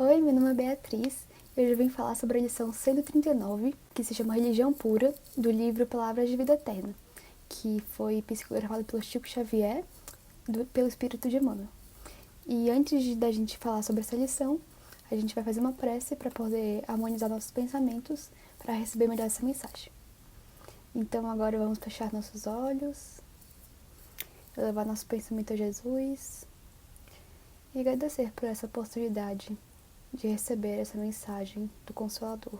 Oi, meu nome é Beatriz e hoje eu vim falar sobre a lição 139, que se chama Religião Pura, do livro Palavras de Vida Eterna, que foi psicografado pelo Chico Xavier, pelo Espírito de Emmanuel. E antes da gente falar sobre essa lição, a gente vai fazer uma prece para poder harmonizar nossos pensamentos para receber melhor essa mensagem. Então agora vamos fechar nossos olhos, elevar nosso pensamento a Jesus e agradecer por essa oportunidade de receber essa mensagem do Consolador.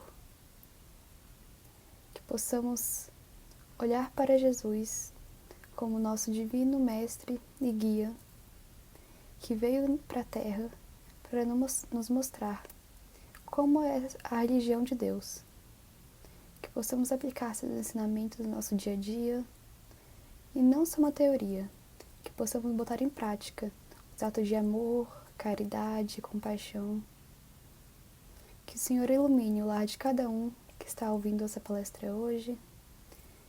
Que possamos olhar para Jesus como nosso divino mestre e guia, que veio para a Terra para nos mostrar como é a religião de Deus. Que possamos aplicar seus ensinamentos no nosso dia a dia e não só uma teoria, que possamos botar em prática os atos de amor, caridade, compaixão. Que o Senhor ilumine o lar de cada um que está ouvindo essa palestra hoje,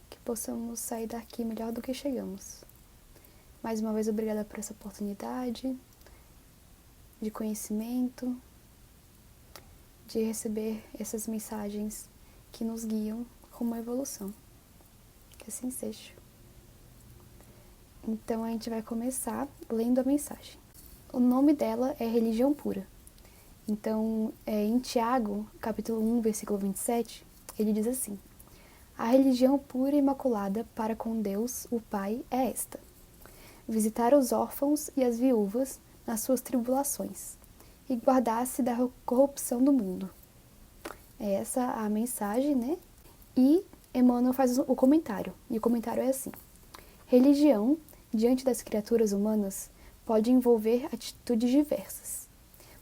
que possamos sair daqui melhor do que chegamos. Mais uma vez, obrigada por essa oportunidade de conhecimento, de receber essas mensagens que nos guiam como evolução. Que assim seja. Então a gente vai começar lendo a mensagem. O nome dela é Religião Pura. Então, em Tiago, capítulo 1, versículo 27, ele diz assim: A religião pura e imaculada para com Deus, o Pai, é esta: visitar os órfãos e as viúvas nas suas tribulações, e guardar-se da corrupção do mundo. É essa a mensagem, né? E Emmanuel faz o comentário, e o comentário é assim: religião, diante das criaturas humanas, pode envolver atitudes diversas,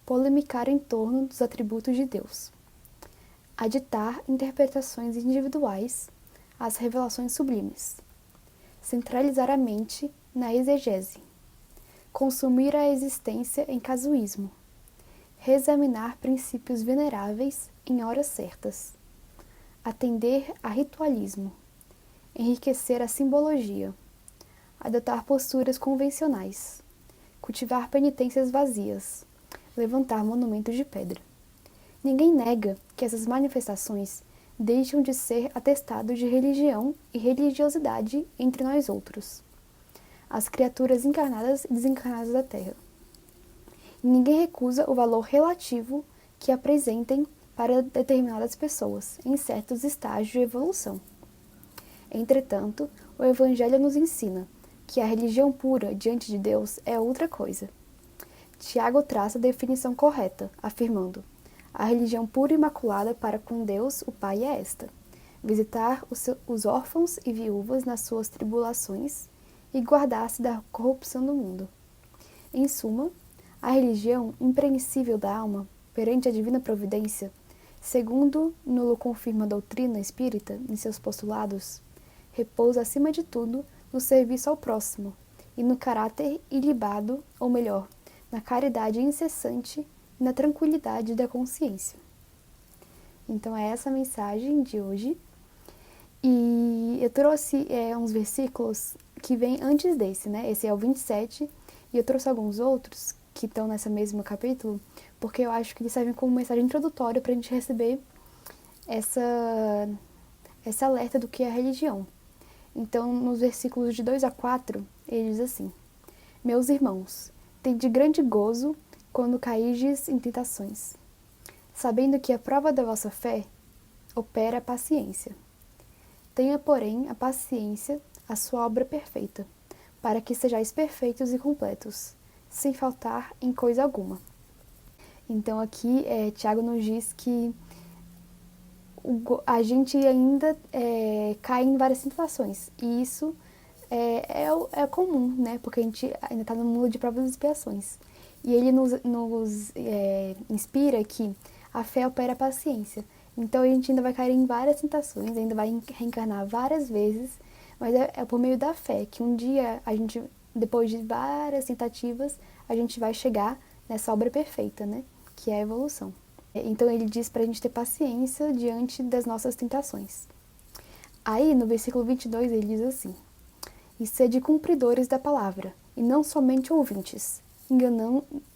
polemicar em torno dos atributos de Deus, aditar interpretações individuais às revelações sublimes, centralizar a mente na exegese, consumir a existência em casuísmo, reexaminar princípios veneráveis em horas certas, atender a ritualismo, enriquecer a simbologia, adotar posturas convencionais, cultivar penitências vazias, levantar monumentos de pedra. Ninguém nega que essas manifestações deixam de ser atestado de religião e religiosidade entre nós outros, as criaturas encarnadas e desencarnadas da Terra. E ninguém recusa o valor relativo que apresentem para determinadas pessoas em certos estágios de evolução. Entretanto, o Evangelho nos ensina que a religião pura diante de Deus é outra coisa. Tiago traça a definição correta, afirmando: a religião pura e imaculada para com Deus, o Pai, é esta: visitar os órfãos e viúvas nas suas tribulações e guardar-se da corrupção do mundo. Em suma, a religião impreensível da alma perante a divina providência, segundo nulo confirma a doutrina espírita em seus postulados, repousa acima de tudo no serviço ao próximo e no caráter ilibado, ou melhor, na caridade incessante e na tranquilidade da consciência. Então é essa a mensagem de hoje. E eu trouxe uns versículos que vêm antes desse, né? Esse é o 27, e eu trouxe alguns outros que estão nesse mesmo capítulo, porque eu acho que eles servem como mensagem introdutória para a gente receber essa alerta do que é a religião. Então, nos versículos de 2 a 4, ele diz assim: Meus irmãos, tende grande gozo quando cairdes em tentações, sabendo que a prova da vossa fé opera a paciência. Tenha, porém, a paciência a sua obra perfeita, para que sejais perfeitos e completos, sem faltar em coisa alguma. Então aqui Tiago nos diz que a gente ainda cai em várias tentações, e isso é comum, né? Porque a gente ainda está no mundo de provas e expiações. E ele nos inspira que a fé opera a paciência. Então a gente ainda vai cair em várias tentações, ainda vai reencarnar várias vezes, mas é por meio da fé que um dia a gente, depois de várias tentativas, a gente vai chegar nessa obra perfeita, né? Que é a evolução. Então ele diz para a gente ter paciência diante das nossas tentações. Aí no versículo 22 ele diz assim: E sede cumpridores da palavra, e não somente ouvintes,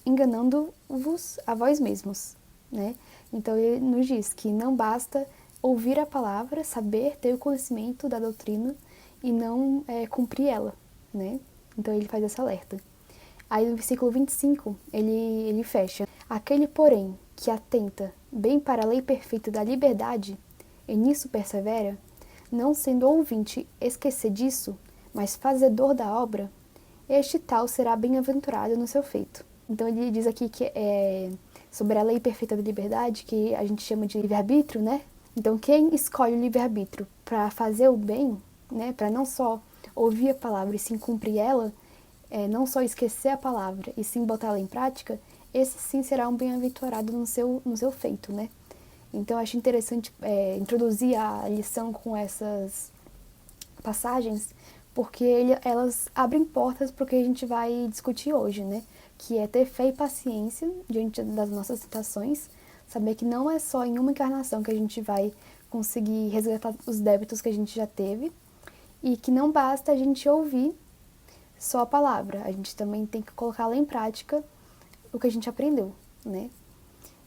enganando-vos a vós mesmos. né? Então ele nos diz que não basta ouvir a palavra, saber, ter o conhecimento da doutrina e não cumprir ela, né? Então ele faz esse alerta. Aí no versículo 25, ele fecha. Aquele, porém, que atenta bem para a lei perfeita da liberdade, e nisso persevera, não sendo ouvinte esquecediço, mas fazedor da obra, este tal será bem-aventurado no seu feito. Então ele diz aqui que é sobre a lei perfeita da liberdade, que a gente chama de livre-arbítrio, né? Então quem escolhe o livre-arbítrio para fazer o bem, né, para não só ouvir a palavra e sim cumprir ela, não só esquecer a palavra e sim botar ela em prática, esse sim será um bem-aventurado no seu feito, né? Então acho interessante introduzir a lição com essas passagens, porque elas abrem portas para o que a gente vai discutir hoje, né? Que é ter fé e paciência diante das nossas tentações, saber que não é só em uma encarnação que a gente vai conseguir resgatar os débitos que a gente já teve, e que não basta a gente ouvir só a palavra, a gente também tem que colocá-la em prática, o que a gente aprendeu, né?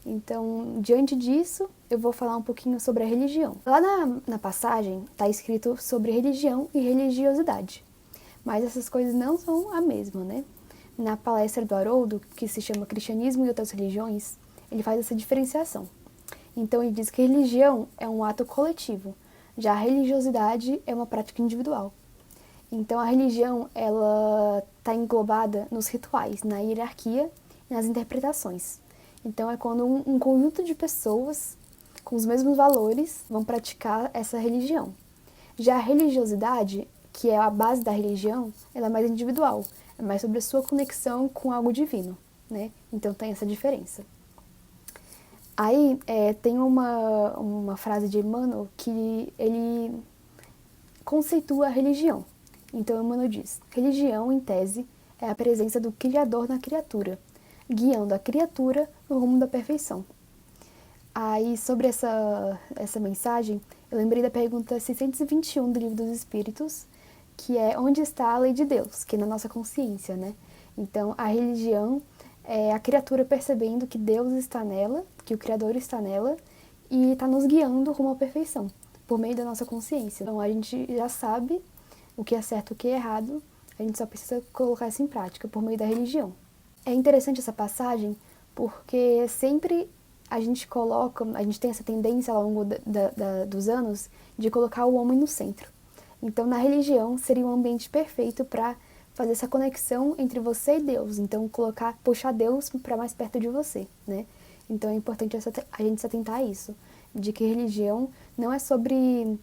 Então, diante disso, eu vou falar um pouquinho sobre a religião. Lá na passagem está escrito sobre religião e religiosidade, mas essas coisas não são a mesma, né? Na palestra do Haroldo, que se chama Cristianismo e Outras Religiões, ele faz essa diferenciação. Então, ele diz que religião é um ato coletivo, já a religiosidade é uma prática individual. Então, a religião, ela está englobada nos rituais, na hierarquia e nas interpretações. Então, é quando um conjunto de pessoas com os mesmos valores vão praticar essa religião. Já a religiosidade, que é a base da religião, ela é mais individual, é mais sobre a sua conexão com algo divino, né? Então, tem essa diferença. Aí, tem uma frase de Emmanuel que ele conceitua a religião. Então, Emmanuel diz: religião, em tese, é a presença do Criador na criatura, guiando a criatura no rumo da perfeição. Aí, sobre essa mensagem, eu lembrei da pergunta 621 do Livro dos Espíritos, que é: onde está a lei de Deus? Que é na nossa consciência, né? Então, a religião é a criatura percebendo que Deus está nela, que o Criador está nela, e está nos guiando rumo à perfeição, por meio da nossa consciência. Então, a gente já sabe o que é certo e o que é errado, a gente só precisa colocar isso em prática por meio da religião. É interessante essa passagem porque sempre a gente tem essa tendência ao longo dos anos de colocar o homem no centro. Então, na religião, seria um ambiente perfeito para fazer essa conexão entre você e Deus. Então, puxar Deus para mais perto de você, né? Então, é importante a gente se atentar a isso, de que religião não é sobre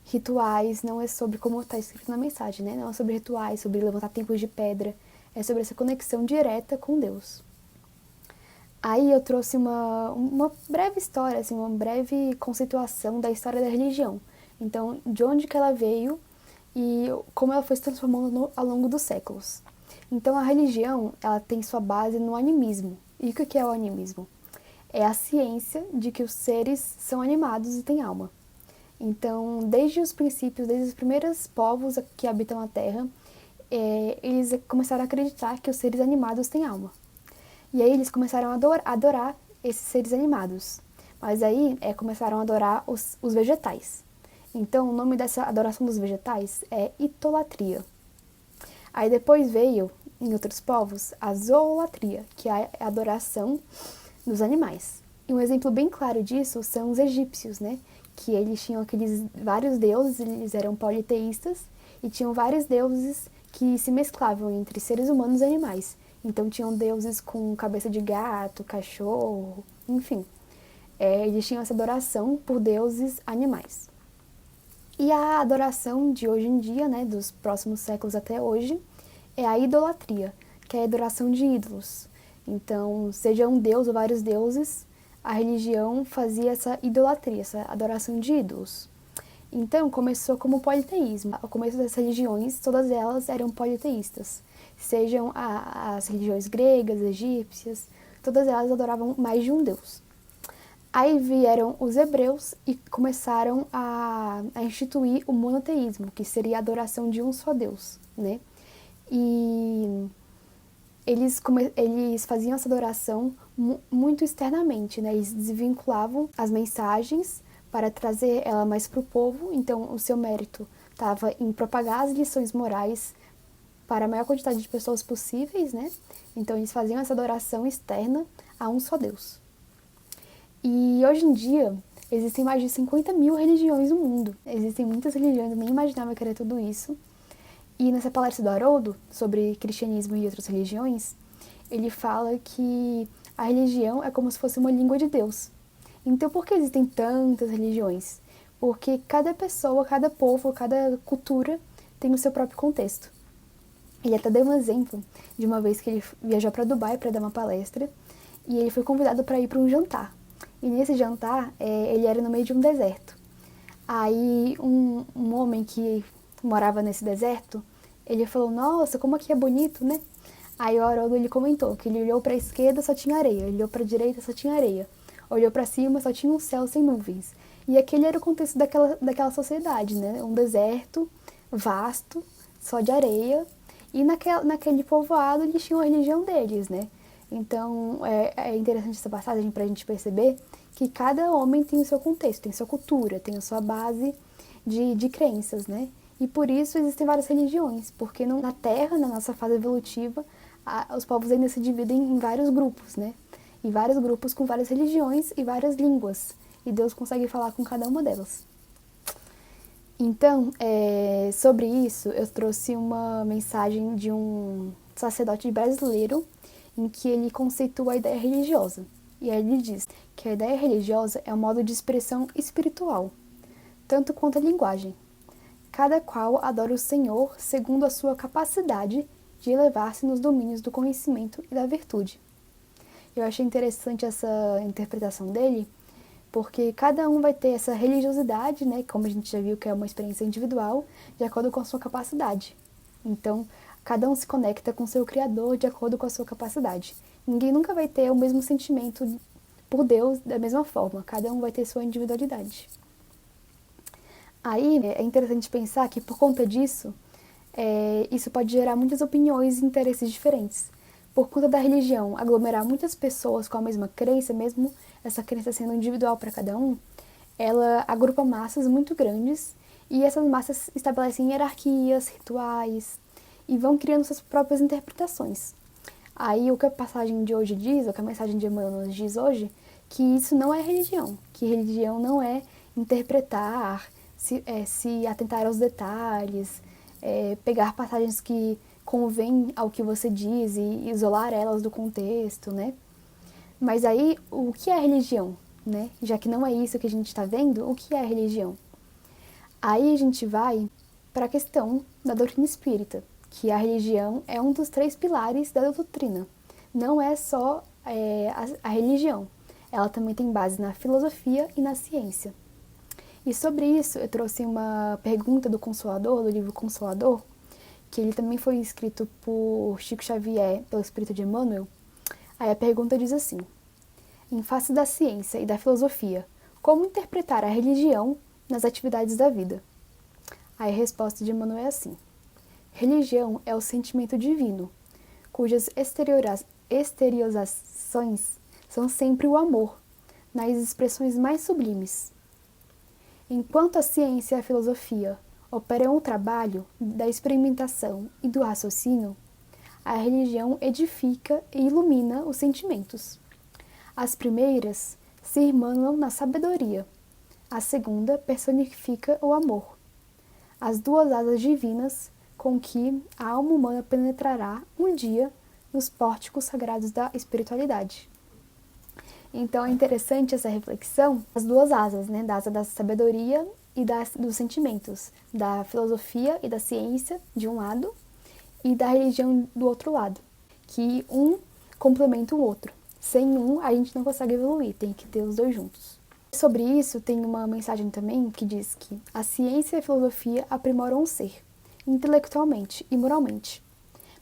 rituais, não é sobre, como está escrito na mensagem, né? Não é sobre rituais, sobre levantar templos de pedra, é sobre essa conexão direta com Deus. Aí eu trouxe uma breve história, assim, uma breve conceituação da história da religião. Então, de onde que ela veio e como ela foi se transformando ao longo dos séculos. Então, a religião, ela tem sua base no animismo. E o que é o animismo? É a ciência de que os seres são animados e têm alma. Então, desde os princípios, desde os primeiros povos que habitam a Terra, eles começaram a acreditar que os seres animados têm alma. E aí eles começaram a adorar esses seres animados. Mas aí começaram a adorar os vegetais. Então, o nome dessa adoração dos vegetais é idolatria. Aí depois veio, em outros povos, a zoolatria, que é a adoração dos animais. E um exemplo bem claro disso são os egípcios, né? Que eles tinham aqueles vários deuses, eles eram politeístas, e tinham vários deuses que se mesclavam entre seres humanos e animais. Então tinham deuses com cabeça de gato, cachorro, enfim. Eles tinham essa adoração por deuses animais. E a adoração de hoje em dia, né, dos próximos séculos até hoje, é a idolatria, que é a adoração de ídolos. Então, seja um deus ou vários deuses, a religião fazia essa idolatria, essa adoração de ídolos. Então, começou como politeísmo. Ao começo das religiões, todas elas eram politeístas. Sejam as religiões gregas, egípcias, todas elas adoravam mais de um deus. Aí vieram os hebreus e começaram a instituir o monoteísmo, que seria a adoração de um só Deus, né? E eles faziam essa adoração muito externamente, né? Eles desvinculavam as mensagens para trazer ela mais para o povo, então o seu mérito estava em propagar as lições morais para a maior quantidade de pessoas possíveis, né? Então eles faziam essa adoração externa a um só Deus. E hoje em dia existem mais de 50 mil religiões no mundo. Existem muitas religiões, eu nem imaginava que era tudo isso. E nessa palestra do Haroldo, sobre cristianismo e outras religiões, ele fala que a religião é como se fosse uma língua de Deus. Então, por que existem tantas religiões? Porque cada pessoa, cada povo, cada cultura tem o seu próprio contexto. Ele até deu um exemplo de uma vez que ele viajou para Dubai para dar uma palestra e ele foi convidado para ir para um jantar. E nesse jantar, ele era no meio de um deserto. Aí, um homem que morava nesse deserto, ele falou, nossa, como aqui é bonito, né? Aí o Haroldo, ele comentou que ele olhou para a esquerda, só tinha areia, olhou para a direita, só tinha areia, olhou para cima, só tinha um céu sem nuvens. E aquele era o contexto daquela sociedade, né? Um deserto vasto, só de areia, e naquele povoado eles tinham a religião deles, né? Então é interessante essa passagem para a gente perceber que cada homem tem o seu contexto, tem sua cultura, tem a sua base de crenças, né? E por isso existem várias religiões, porque na Terra, na nossa fase evolutiva, os povos ainda se dividem em vários grupos, né? E vários grupos com várias religiões e várias línguas. E Deus consegue falar com cada uma delas. Então, sobre isso, eu trouxe uma mensagem de um sacerdote brasileiro em que ele conceitua a ideia religiosa. E aí ele diz que a ideia religiosa é um modo de expressão espiritual, tanto quanto a linguagem. Cada qual adora o Senhor segundo a sua capacidade de elevar-se nos domínios do conhecimento e da virtude. Eu achei interessante essa interpretação dele, porque cada um vai ter essa religiosidade, né, como a gente já viu que é uma experiência individual, de acordo com a sua capacidade. Então, cada um se conecta com seu Criador de acordo com a sua capacidade. Ninguém nunca vai ter o mesmo sentimento por Deus da mesma forma, cada um vai ter sua individualidade. Aí é interessante pensar que por conta disso, isso pode gerar muitas opiniões e interesses diferentes. Por conta da religião aglomerar muitas pessoas com a mesma crença, mesmo essa crença sendo individual para cada um, ela agrupa massas muito grandes e essas massas estabelecem hierarquias, rituais e vão criando suas próprias interpretações. Aí o que a passagem de hoje diz, o que a mensagem de Emmanuel diz hoje, que isso não é religião, que religião não é interpretar, se atentar aos detalhes, pegar passagens que convém ao que você diz e isolar elas do contexto, né? Mas aí, o que é religião, né? Já que não é isso que a gente está vendo, o que é religião? Aí a gente vai para a questão da doutrina espírita, que a religião é um dos 3 pilares da doutrina. Não é só a religião, ela também tem base na filosofia e na ciência. E sobre isso, eu trouxe uma pergunta do Consolador, do livro Consolador, que ele também foi escrito por Chico Xavier, pelo espírito de Emmanuel. Aí a pergunta diz assim: em face da ciência e da filosofia, como interpretar a religião nas atividades da vida? Aí a resposta de Emmanuel é assim: religião é o sentimento divino, cujas exteriorizações são sempre o amor, nas expressões mais sublimes. Enquanto a ciência e a filosofia operam o trabalho da experimentação e do raciocínio, a religião edifica e ilumina os sentimentos. As primeiras se irmanam na sabedoria, a segunda personifica o amor. As 2 asas divinas com que a alma humana penetrará um dia nos pórticos sagrados da espiritualidade. Então é interessante essa reflexão, as 2 asas, né, da asa da sabedoria e dos sentimentos, da filosofia e da ciência de um lado e da religião do outro lado, que um complementa o outro. Sem um, a gente não consegue evoluir, tem que ter os 2 juntos. Sobre isso, tem uma mensagem também que diz que a ciência e a filosofia aprimoram o ser, intelectualmente e moralmente,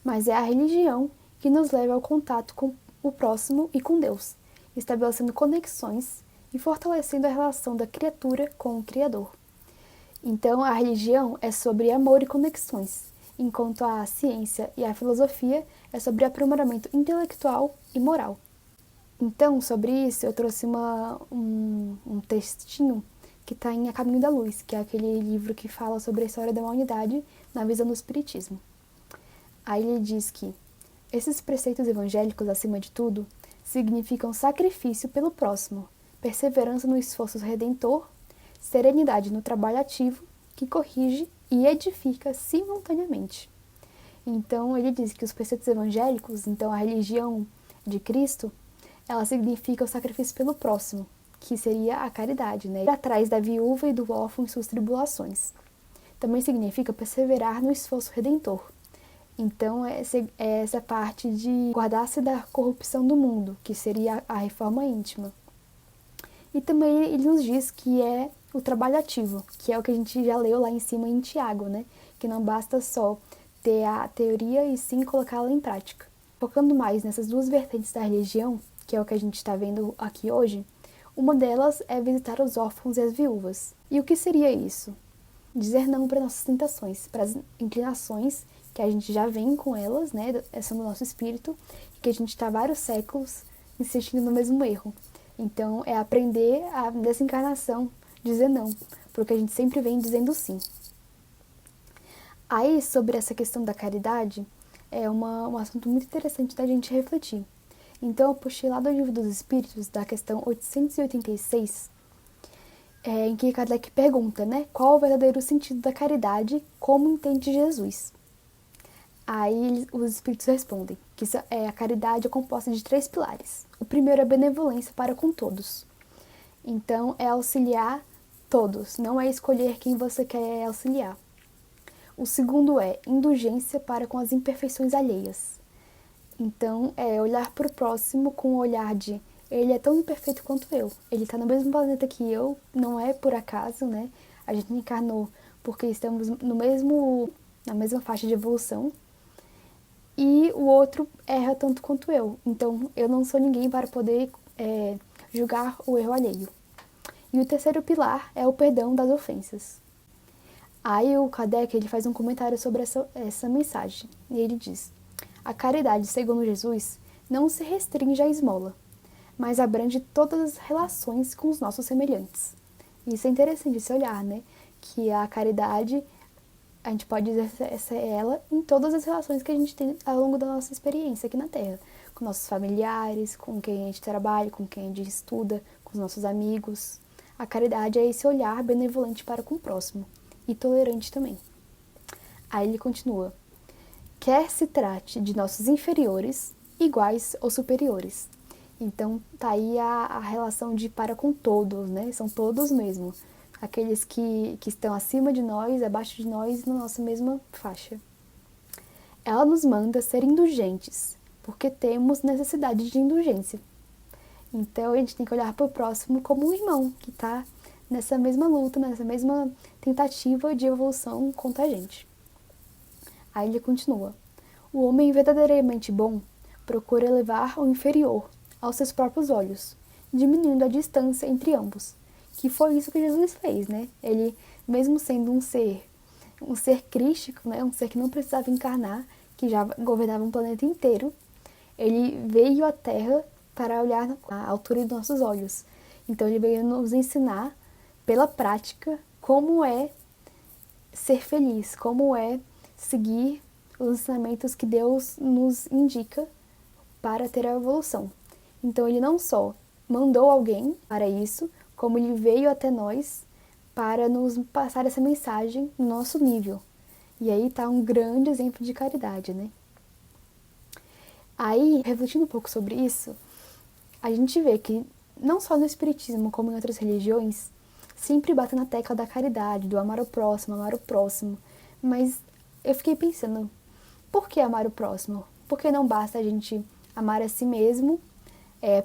mas é a religião que nos leva ao contato com o próximo e com Deus, estabelecendo conexões e fortalecendo a relação da criatura com o Criador. Então, a religião é sobre amor e conexões, enquanto a ciência e a filosofia é sobre aprimoramento intelectual e moral. Então, sobre isso, eu trouxe um textinho que está em A Caminho da Luz, que é aquele livro que fala sobre a história da humanidade na visão do Espiritismo. Aí ele diz que esses preceitos evangélicos, acima de tudo, significam sacrifício pelo próximo, perseverança no esforço redentor, serenidade no trabalho ativo, que corrige e edifica simultaneamente. Então, ele diz que os preceitos evangélicos, então a religião de Cristo, ela significa o sacrifício pelo próximo, que seria a caridade, né? Ir atrás da viúva e do órfão em suas tribulações. Também significa perseverar no esforço redentor. Então, essa parte de guardar-se da corrupção do mundo, que seria a reforma íntima. E também ele nos diz que é o trabalho ativo, que é o que a gente já leu lá em cima em Tiago, né? Que não basta só ter a teoria e sim colocá-la em prática. Focando mais nessas duas vertentes da religião, que é o que a gente está vendo aqui hoje, uma delas é visitar os órfãos e as viúvas. E o que seria isso? Dizer não para nossas tentações, para as inclinações que a gente já vem com elas, né, são do nosso espírito, e que a gente está há vários séculos insistindo no mesmo erro. Então, é aprender a, nessa encarnação, dizer não, porque a gente sempre vem dizendo sim. Aí, sobre essa questão da caridade, é um assunto muito interessante da gente refletir. Então, eu puxei lá do Livro dos Espíritos, da questão 886, em que Kardec pergunta, né, qual o verdadeiro sentido da caridade, como entende Jesus? Aí os espíritos respondem que a caridade é composta de 3 pilares. O primeiro é a benevolência para com todos. Então, é auxiliar todos, não é escolher quem você quer auxiliar. O segundo é indulgência para com as imperfeições alheias. Então, é olhar para o próximo com o olhar de ele é tão imperfeito quanto eu. Ele está no mesmo planeta que eu, não é por acaso, né? A gente encarnou porque estamos na mesma faixa de evolução. E o outro erra tanto quanto eu. Então, eu não sou ninguém para poder julgar o erro alheio. E o terceiro pilar é o perdão das ofensas. Aí o Kardec ele faz um comentário sobre essa mensagem. E ele diz: a caridade, segundo Jesus, não se restringe à esmola, mas abrange todas as relações com os nossos semelhantes. Isso é interessante esse olhar, né? Que a caridade, a gente pode exercer ela em todas as relações que a gente tem ao longo da nossa experiência aqui na Terra. Com nossos familiares, com quem a gente trabalha, com quem a gente estuda, com os nossos amigos. A caridade é esse olhar benevolente para com o próximo. E tolerante também. Aí ele continua: quer se trate de nossos inferiores, iguais ou superiores. Então tá aí a relação de para com todos, né? São todos mesmo. Aqueles que estão acima de nós, abaixo de nós, na nossa mesma faixa. Ela nos manda ser indulgentes, porque temos necessidade de indulgência. Então a gente tem que olhar para o próximo como um irmão que está nessa mesma luta, nessa mesma tentativa de evolução contra a gente. Aí ele continua: o homem verdadeiramente bom procura elevar o inferior aos seus próprios olhos, diminuindo a distância entre ambos, que foi isso que Jesus fez, né? Ele, mesmo sendo um ser crístico, né? Um ser que não precisava encarnar, que já governava um planeta inteiro, ele veio à Terra para olhar à altura dos nossos olhos. Então ele veio nos ensinar pela prática como é ser feliz, como é seguir os ensinamentos que Deus nos indica para ter a evolução. Então ele não só mandou alguém para isso, como ele veio até nós para nos passar essa mensagem no nosso nível. E aí está um grande exemplo de caridade, né? Aí, refletindo um pouco sobre isso, a gente vê que não só no Espiritismo, como em outras religiões, sempre bate na tecla da caridade, do amar o próximo. Mas eu fiquei pensando, por que amar o próximo? Por que não basta a gente amar a si mesmo,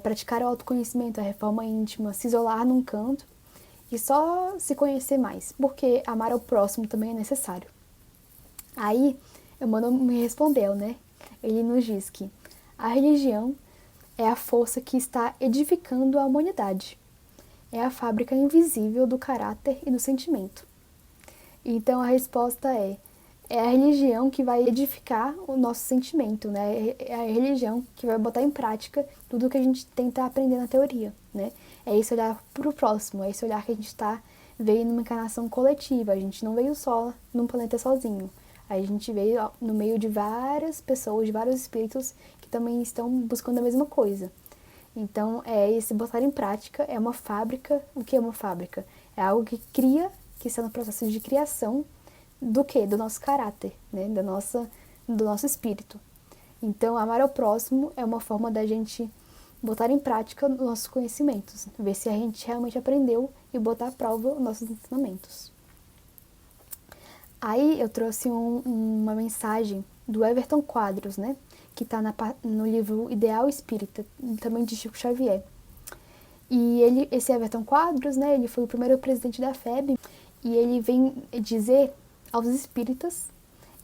praticar o autoconhecimento, a reforma íntima, se isolar num canto e só se conhecer mais? Porque amar ao próximo também é necessário. Aí, Emmanuel me respondeu, né? Ele nos diz que a religião é a força que está edificando a humanidade. É a fábrica invisível do caráter e do sentimento. Então a resposta É a religião que vai edificar o nosso sentimento, né? É a religião que vai botar em prática tudo que a gente tenta aprender na teoria, né? É esse olhar para o próximo, é esse olhar que a gente veio numa encarnação coletiva, a gente não veio só num planeta sozinho. A gente veio no meio de várias pessoas, de vários espíritos que também estão buscando a mesma coisa. Então, esse botar em prática é uma fábrica. O que é uma fábrica? É algo que cria, que está no processo de criação do quê? Do nosso caráter, né? Do nosso espírito. Então, amar ao próximo é uma forma da gente botar em prática os nossos conhecimentos, ver se a gente realmente aprendeu e botar à prova os nossos ensinamentos. Aí eu trouxe uma mensagem do Everton Quadros, né? Que está no livro Ideal Espírita, também de Chico Xavier. E esse Everton Quadros, né? Ele foi o primeiro presidente da FEB e ele vem dizer aos espíritas,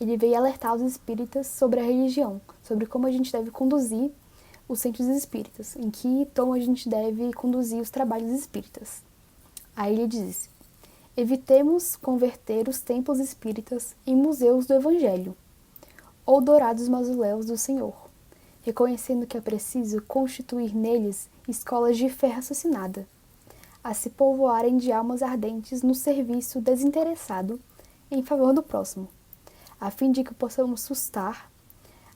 ele veio alertar os espíritas sobre a religião, sobre como a gente deve conduzir os centros espíritas, em que tom a gente deve conduzir os trabalhos espíritas. Aí ele diz: evitemos converter os templos espíritas em museus do Evangelho, ou dourados mausoléus do Senhor, reconhecendo que é preciso constituir neles escolas de fé raciocinada, a se povoarem de almas ardentes no serviço desinteressado em favor do próximo, a fim de que possamos sustar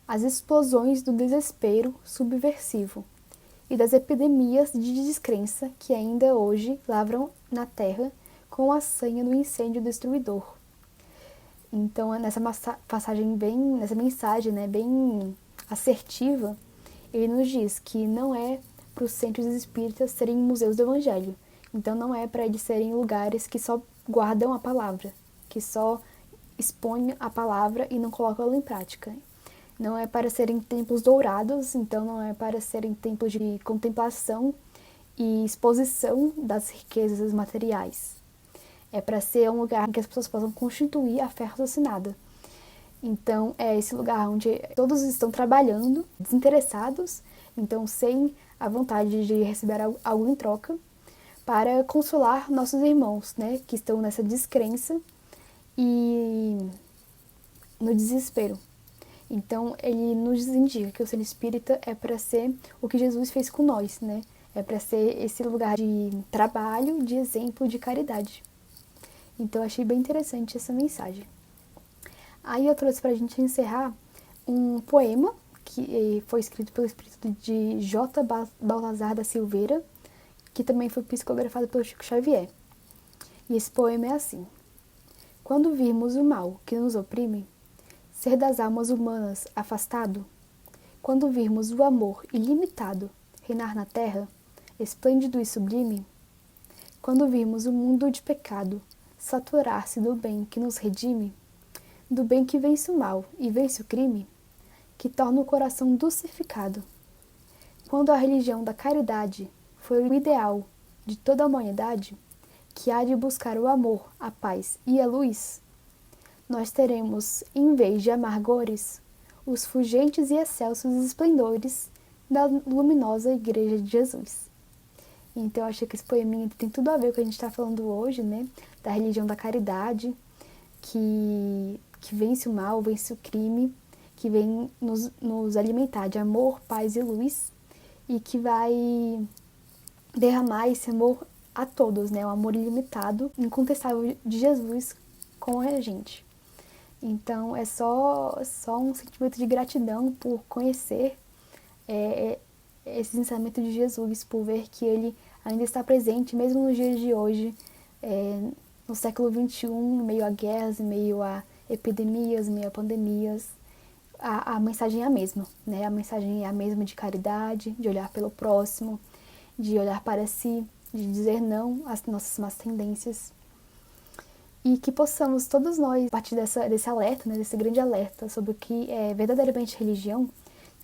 as explosões do desespero subversivo e das epidemias de descrença que ainda hoje lavram na terra com a sanha do incêndio destruidor. Então, nessa mensagem, né, bem assertiva, ele nos diz que não é para os centros espíritas serem museus do Evangelho. Então, não é para eles serem lugares que só guardam a palavra, que só expõem a palavra e não colocam ela em prática. Não é para serem templos dourados, então não é para serem templos de contemplação e exposição das riquezas materiais. É para ser um lugar em que as pessoas possam constituir a fé raciocinada. Então, é esse lugar onde todos estão trabalhando, desinteressados, então sem a vontade de receber algo em troca, para consolar nossos irmãos, né, que estão nessa descrença e no desespero. Então, ele nos indica que o centro espírita é para ser o que Jesus fez com nós, né? É para ser esse lugar de trabalho, de exemplo, de caridade. Então, eu achei bem interessante essa mensagem. Aí eu trouxe para a gente encerrar um poema que foi escrito pelo espírito de J. Baltazar da Silveira, que também foi psicografado pelo Chico Xavier. E esse poema é assim: quando virmos o mal que nos oprime, ser das almas humanas afastado, quando virmos o amor ilimitado reinar na terra, esplêndido e sublime, quando virmos o mundo de pecado saturar-se do bem que nos redime, do bem que vence o mal e vence o crime, que torna o coração dulcificado, quando a religião da caridade for o ideal de toda a humanidade, que há de buscar o amor, a paz e a luz, nós teremos, em vez de amargores, os fulgentes e excelsos esplendores da luminosa Igreja de Jesus. Então, eu acho que esse poeminha tem tudo a ver com o que a gente está falando hoje, né? Da religião da caridade, que vence o mal, vence o crime, que vem nos alimentar de amor, paz e luz, e que vai derramar esse amor a todos, né? O amor ilimitado, incontestável de Jesus com a gente. Então, é só um sentimento de gratidão por conhecer esse ensinamento de Jesus, por ver que ele ainda está presente, mesmo nos dias de hoje, no século XXI, em meio a guerras, em meio a epidemias, em meio a pandemias. A mensagem é a mesma, né? A mensagem é a mesma de caridade, de olhar pelo próximo, de olhar para si, de dizer não às nossas más tendências. E que possamos, todos nós, a partir desse alerta, né, desse grande alerta sobre o que é verdadeiramente religião,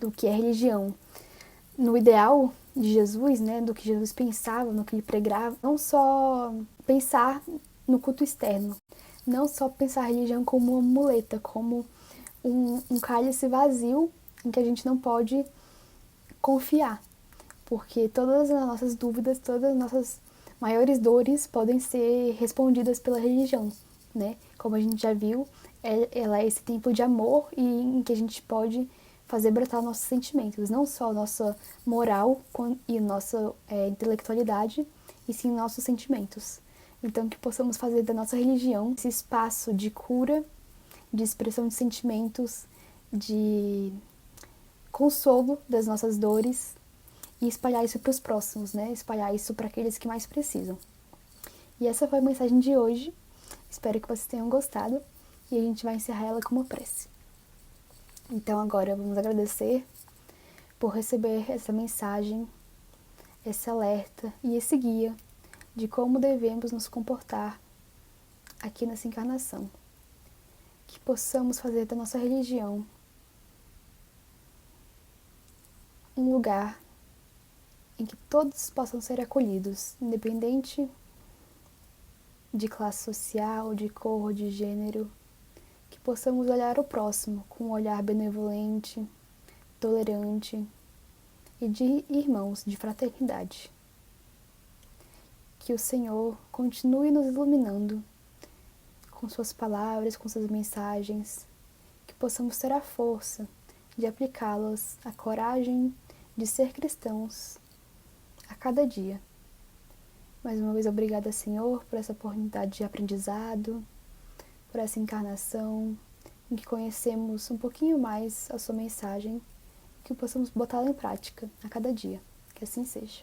do que é religião no ideal de Jesus, né, do que Jesus pensava, no que ele pregava, não só pensar no culto externo, não só pensar a religião como uma muleta, como um cálice vazio em que a gente não pode confiar, porque todas as nossas dúvidas, todas as nossas maiores dores podem ser respondidas pela religião, né? Como a gente já viu, ela é esse templo de amor e em que a gente pode fazer brotar nossos sentimentos, não só nossa moral e nossa intelectualidade, e sim nossos sentimentos. Então, que possamos fazer da nossa religião esse espaço de cura, de expressão de sentimentos, de consolo das nossas dores e espalhar isso para os próximos, né? Espalhar isso para aqueles que mais precisam. E essa foi a mensagem de hoje. Espero que vocês tenham gostado e a gente vai encerrar ela com uma prece. Então agora vamos agradecer por receber essa mensagem, esse alerta e esse guia de como devemos nos comportar aqui nessa encarnação. Que possamos fazer da nossa religião um lugar em que todos possam ser acolhidos, independente de classe social, de cor, de gênero, que possamos olhar o próximo com um olhar benevolente, tolerante e de irmãos, de fraternidade. Que o Senhor continue nos iluminando com suas palavras, com suas mensagens, que possamos ter a força de aplicá-las, a coragem de ser cristãos a cada dia. Mais uma vez, obrigada, Senhor, por essa oportunidade de aprendizado, por essa encarnação, em que conhecemos um pouquinho mais a sua mensagem, que possamos botá-la em prática a cada dia. Que assim seja.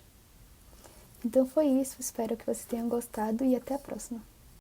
Então foi isso, espero que vocês tenham gostado e até a próxima.